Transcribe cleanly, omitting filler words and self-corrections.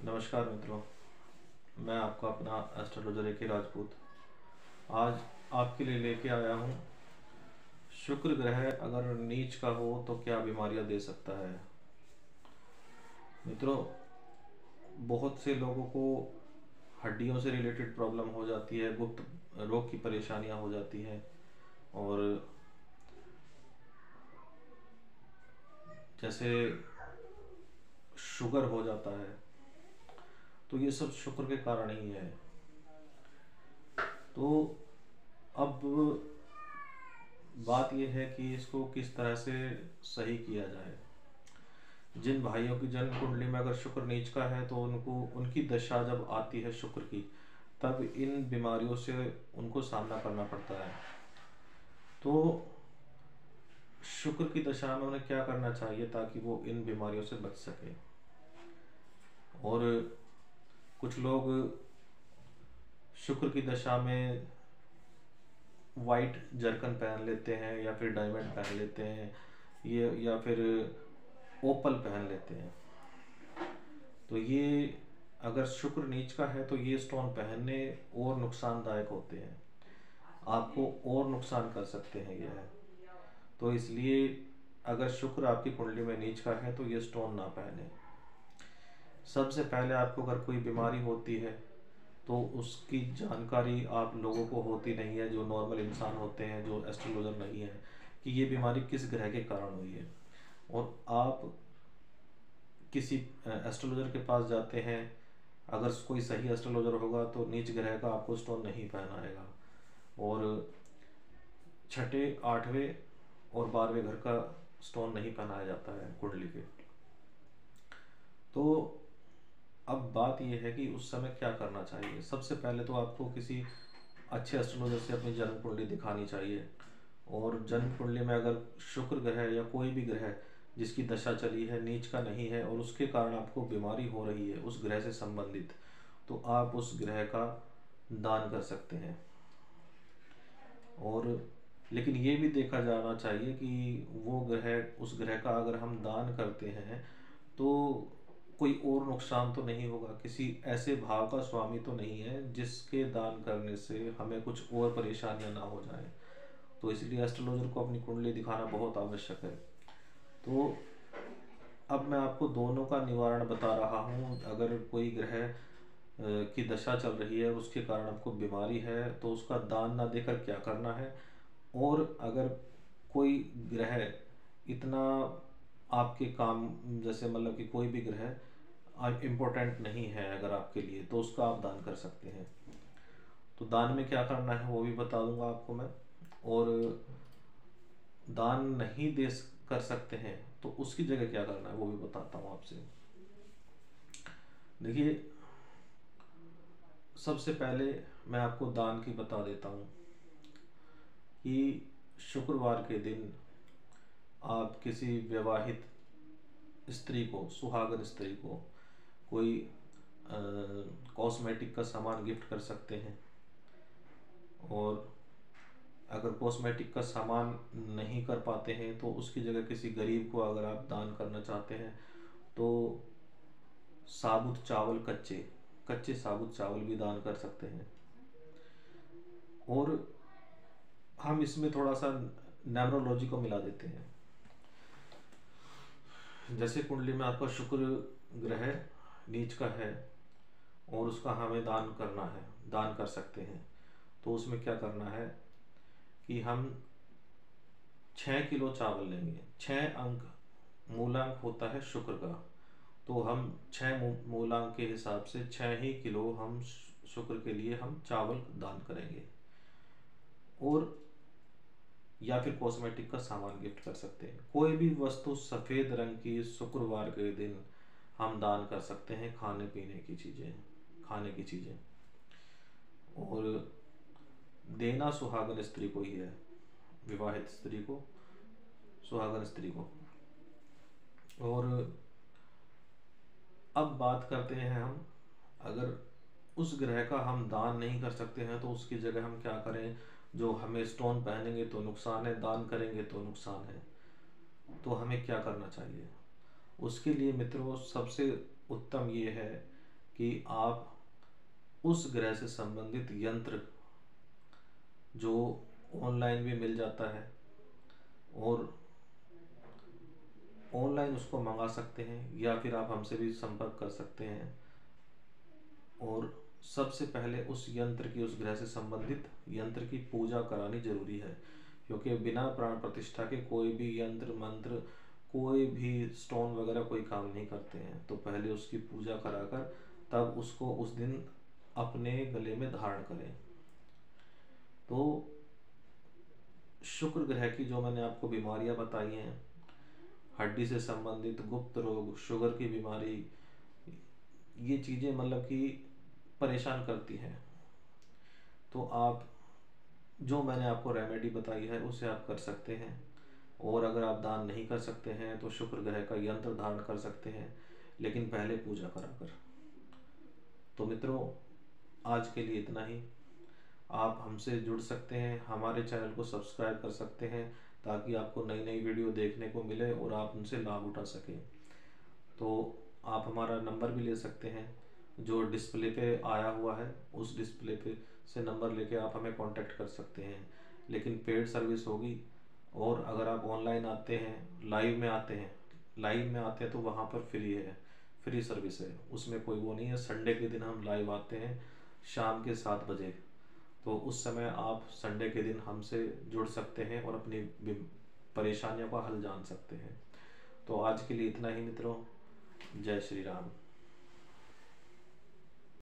नमस्कार मित्रों, मैं आपका अपना एस्ट्रोलॉजर के राजपूत आज आपके लिए लेके आया हूँ। शुक्र ग्रह अगर नीच का हो तो क्या बीमारियां दे सकता है। मित्रों, बहुत से लोगों को हड्डियों से रिलेटेड प्रॉब्लम हो जाती है, गुप्त रोग की परेशानियां हो जाती हैं, और जैसे शुगर हो जाता है, तो ये सब शुक्र के कारण ही है। तो अब बात यह है कि इसको किस तरह से सही किया जाए। जिन भाइयों की जन्म कुंडली में अगर शुक्र नीच का है तो उनको उनकी दशा जब आती है शुक्र की, तब इन बीमारियों से उनको सामना करना पड़ता है। तो शुक्र की दशा में उन्हें क्या करना चाहिए ताकि वो इन बीमारियों से बच सके। और कुछ लोग शुक्र की दशा में वाइट जरकन पहन लेते हैं, या फिर डायमंड पहन लेते हैं, ये या फिर ओपल पहन लेते हैं। तो ये अगर शुक्र नीच का है तो ये स्टोन पहनने और नुकसानदायक होते हैं, आपको और नुकसान कर सकते हैं यह। तो इसलिए अगर शुक्र आपकी कुंडली में नीच का है तो ये स्टोन ना पहने। सबसे पहले आपको अगर कोई बीमारी होती है तो उसकी जानकारी आप लोगों को होती नहीं है, जो नॉर्मल इंसान होते हैं, जो एस्ट्रोलॉजर नहीं है, कि ये बीमारी किस ग्रह के कारण हुई है। और आप किसी एस्ट्रोलॉजर के पास जाते हैं, अगर कोई सही एस्ट्रोलॉजर होगा तो नीच ग्रह का आपको स्टोन नहीं पहनाएगा, और छठे, आठवें और 12वें घर का स्टोन नहीं पहनाया जाता है कुंडली के। तो अब बात यह है कि उस समय क्या करना चाहिए। सबसे पहले तो आपको किसी अच्छे एस्ट्रोलॉजर से अपनी जन्म कुंडली दिखानी चाहिए, और जन्म कुंडली में अगर शुक्र ग्रह या कोई भी ग्रह जिसकी दशा चली है नीच का नहीं है और उसके कारण आपको बीमारी हो रही है उस ग्रह से संबंधित, तो आप उस ग्रह का दान कर सकते हैं। और लेकिन ये भी देखा जाना चाहिए कि वो ग्रह, उस ग्रह का अगर हम दान करते हैं तो कोई और नुकसान तो नहीं होगा, किसी ऐसे भाव का स्वामी तो नहीं है जिसके दान करने से हमें कुछ और परेशानियां ना हो जाए। तो इसलिए एस्ट्रोलॉजर को अपनी कुंडली दिखाना बहुत आवश्यक है। तो अब मैं आपको दोनों का निवारण बता रहा हूँ। अगर कोई ग्रह की दशा चल रही है, उसके कारण आपको बीमारी है, तो उसका दान ना देकर क्या करना है। और अगर कोई ग्रह इतना आपके काम, जैसे मतलब कि कोई भी ग्रह इम्पोर्टेंट नहीं है अगर आपके लिए, तो उसका आप दान कर सकते हैं। तो दान में क्या करना है वो भी बता दूंगा आपको मैं। और दान नहीं दे कर सकते हैं तो उसकी जगह क्या करना है वो भी बताता हूँ आपसे। देखिए, सबसे पहले मैं आपको दान की बता देता हूँ कि शुक्रवार के दिन आप किसी विवाहित स्त्री को, सुहागन स्त्री को, कोई कॉस्मेटिक का सामान गिफ्ट कर सकते हैं। और अगर कॉस्मेटिक का सामान नहीं कर पाते हैं तो उसकी जगह किसी गरीब को अगर आप दान करना चाहते हैं तो साबुत चावल, कच्चे कच्चे साबुत चावल भी दान कर सकते हैं। और हम इसमें थोड़ा सा न्यूमरोलॉजी को मिला देते हैं। जैसे कुंडली में आपका शुक्र ग्रह नीच का है और उसका हमें दान करना है, दान कर सकते हैं, तो उसमें क्या करना है कि हम 6 किलो चावल लेंगे। 6 अंक मूलांक होता है शुक्र का, तो हम 6 मूलांक के हिसाब से 6 ही किलो हम शुक्र के लिए हम चावल दान करेंगे। और या फिर कॉस्मेटिक का सामान गिफ्ट कर सकते हैं। कोई भी वस्तु सफ़ेद रंग की शुक्रवार के दिन हम दान कर सकते हैं, खाने पीने की चीज़ें, खाने की चीज़ें। और देना सुहागन स्त्री को ही है, विवाहित स्त्री को, सुहागन स्त्री को। और अब बात करते हैं हम, अगर उस ग्रह का हम दान नहीं कर सकते हैं तो उसकी जगह हम क्या करें। जो हमें स्टोन पहनेंगे तो नुकसान है, दान करेंगे तो नुकसान है, तो हमें क्या करना चाहिए। उसके लिए मित्रों सबसे उत्तम ये है कि आप उस ग्रह से संबंधित यंत्र जो ऑनलाइन भी मिल जाता है और ऑनलाइन उसको मंगा सकते हैं, या फिर आप हमसे भी संपर्क कर सकते हैं। और सबसे पहले उस यंत्र की, उस ग्रह से संबंधित यंत्र की पूजा करानी जरूरी है, क्योंकि बिना प्राण प्रतिष्ठा के कोई भी यंत्र मंत्र, कोई भी स्टोन वगैरह कोई काम नहीं करते हैं। तो पहले उसकी पूजा कराकर तब उसको उस दिन अपने गले में धारण करें। तो शुक्र ग्रह की जो मैंने आपको बीमारियां बताई हैं, हड्डी से संबंधित गुप्त रोग, शुगर की बीमारी, ये चीज़ें मतलब कि परेशान करती हैं। तो आप जो मैंने आपको रेमेडी बताई है उसे आप कर सकते हैं। और अगर आप दान नहीं कर सकते हैं तो शुक्र ग्रह का यंत्र धारण कर सकते हैं, लेकिन पहले पूजा कराकर। तो मित्रों, आज के लिए इतना ही। आप हमसे जुड़ सकते हैं, हमारे चैनल को सब्सक्राइब कर सकते हैं, ताकि आपको नई नई वीडियो देखने को मिले और आप उनसे लाभ उठा सकें। तो आप हमारा नंबर भी ले सकते हैं, जो डिस्प्ले पे आया हुआ है, उस डिस्प्ले पे से नंबर लेके आप हमें कांटेक्ट कर सकते हैं। लेकिन पेड सर्विस होगी। और अगर आप ऑनलाइन आते हैं, लाइव में आते हैं तो वहाँ पर फ्री है, फ्री सर्विस है, उसमें कोई वो नहीं है। संडे के दिन हम लाइव आते हैं शाम के 7 बजे। तो उस समय आप संडे के दिन हमसे जुड़ सकते हैं और अपनी परेशानियों का हल जान सकते हैं। तो आज के लिए इतना ही मित्रों। जय श्री राम।